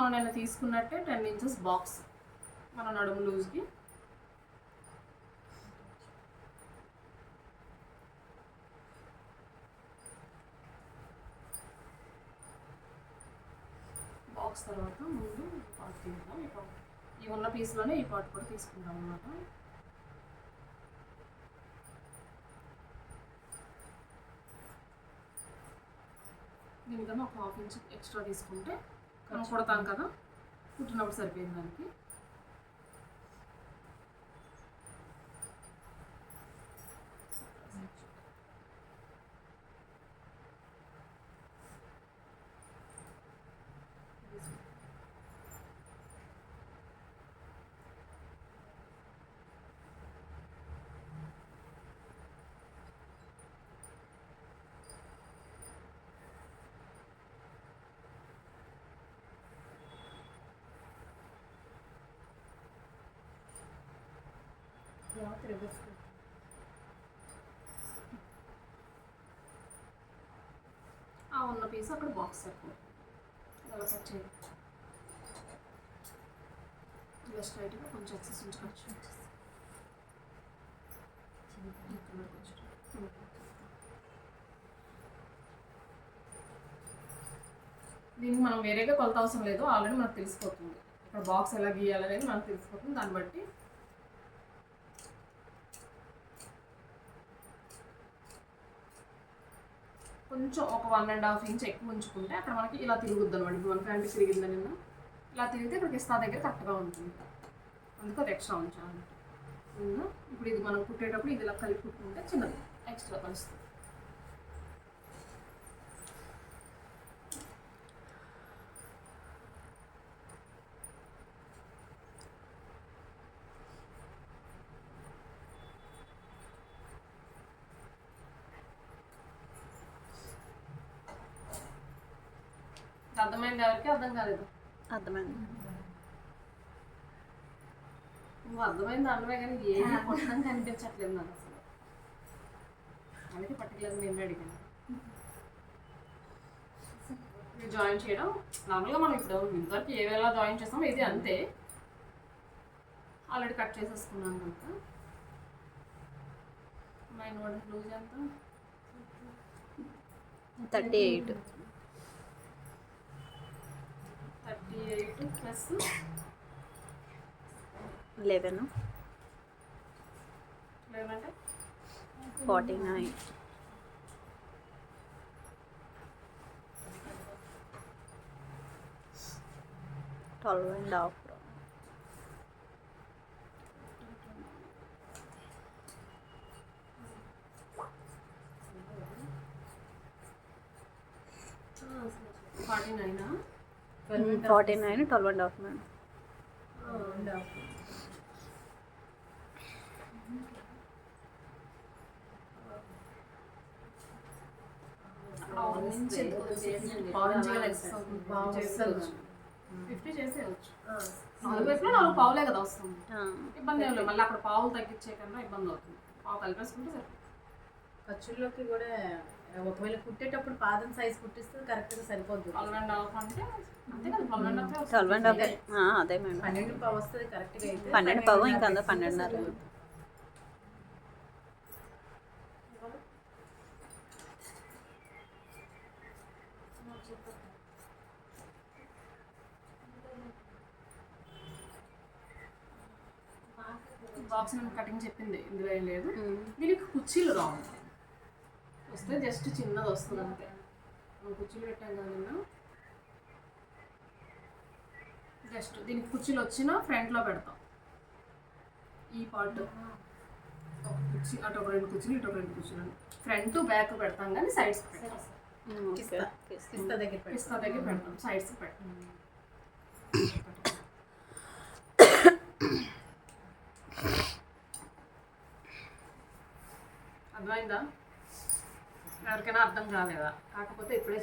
మనం నేను తీసుకున్నట్టే 10 inches box మన నడుము లూజ్కి. బాక్స్ తర్వాత ముందు పార్ట్ తీసుకుందాం. ఈ ఉన్న పీస్లోనే ఈ పార్ట్ కూడా తీసుకుంటాం అన్నమాట. దీనికన్నా ఒక 1/2 ఇంచ్ ఎక్స్ట్రా తీసుకుంటే మనం కుడతాం కదా, కుట్టినప్పుడు సరిపోయింది దానికి. ఆ ఉన్న పీస్ అక్కడ బాక్స్ సరిపోతుంది. ఇలా కట్ చేయాలి. ఇలా స్ట్రైట్గా కొంచెం ఎక్సెస్ నుంచి కట్ చేయాలి. దీనికి మనం వేరేగా కొలత అవసరం లేదు, ఆల్రెడీ మనకు తెలిసిపోతుంది. ఇక్కడ బాక్స్ ఎలా గీయాలనేది మనకు తెలిసిపోతుంది. దాన్ని బట్టి కొంచెం ఒక 1.5 ఇంచ్ ఎక్కువ ఉంచుకుంటే అక్కడ మనకి ఇలా తిరుగుద్ది అనమాట. ఇప్పుడు మన ఫ్యాంట్ తిరిగిందని ఇలా తిరిగితే ఇక్కడ కిస్తా దగ్గర కరెక్ట్గా ఉంటుంది. అందుకు అది ఎక్స్ట్రా ఉంచాలి. ఇప్పుడు ఇది మనం కుట్టేటప్పుడు ఇది ఇలా కలిపి కుట్టుకుంటే చిన్నది ఎక్స్ట్రా కలుస్తుంది. అర్థమైంది? ఎవరికి అర్థం కాలేదు? అర్థమైంది. నువ్వు అర్థమైంది అన్నమే కానీ ఏది కొట్టడం కనిపించట్లేదు నాకు అసలు. అందుకే పర్టికులర్గా నేను అడిగాను. ఇది జాయిన్ చేయడం నార్మల్గా మనం ఇప్పుడు ఇంతవరకు ఏవేలా జాయిన్ చేస్తామో ఇది అంతే. ఆల్రెడీ కట్ చేసేసుకున్నాను కనుక. 9 వరకు లూజ్ ఎంత? 38. 38 ప్లస్ 11 అంటే 49. 12.5. $49. 49, 12.5 మేడం. నాలుగు వైపులో 4 పావులే కదా వస్తుంది. ఇబ్బంది ఏం లేదు. మళ్ళీ అక్కడ పావులు తగ్గించే కన్నా ఇబ్బంది అవుతుంది. పావు కలిపేసుకుంటే సరిపోతుంది. ఖర్చుల్లోకి కూడా ఒకవేళ కుట్టేటప్పుడు పాదం సైజ్ కుట్టిస్తే కరెక్ట్గా సరిపోద్ది. 12.5 అంటే అంతే కదా, 12.5. 12.5 అదే మేడం. 12 పావు వస్తుంది కరెక్ట్గా అయితే. 12 పావు ఇంకా అందరూ 12.5. బాక్స్ నేను కటింగ్ చెప్పింది ఇందులో ఏం లేదు. దీనికి కుర్చీలు రావాలి వస్తే జస్ట్ చిన్నది వస్తుంది అంతే. మనం కుర్చీలు పెట్టాం కదా, జస్ట్ దీనికి కుర్చీలు వచ్చినా ఫ్రంట్లో పెడతాం. ఈ పార్ట్ ఒక కుర్చీ, అటు ఒక 2 కుర్చీలు, ఇటు ఒక 2 కుర్చీలు. ఫ్రంట్ బ్యాక్ పెడతాం కానీ సైడ్స్ పెడతాం. పిస్తా దగ్గర పెడతాం, సైడ్స్ పెడతాం. అర్థమైందా? ఎవరికైనా అర్థం కాలేదా? కాకపోతే ఇప్పుడే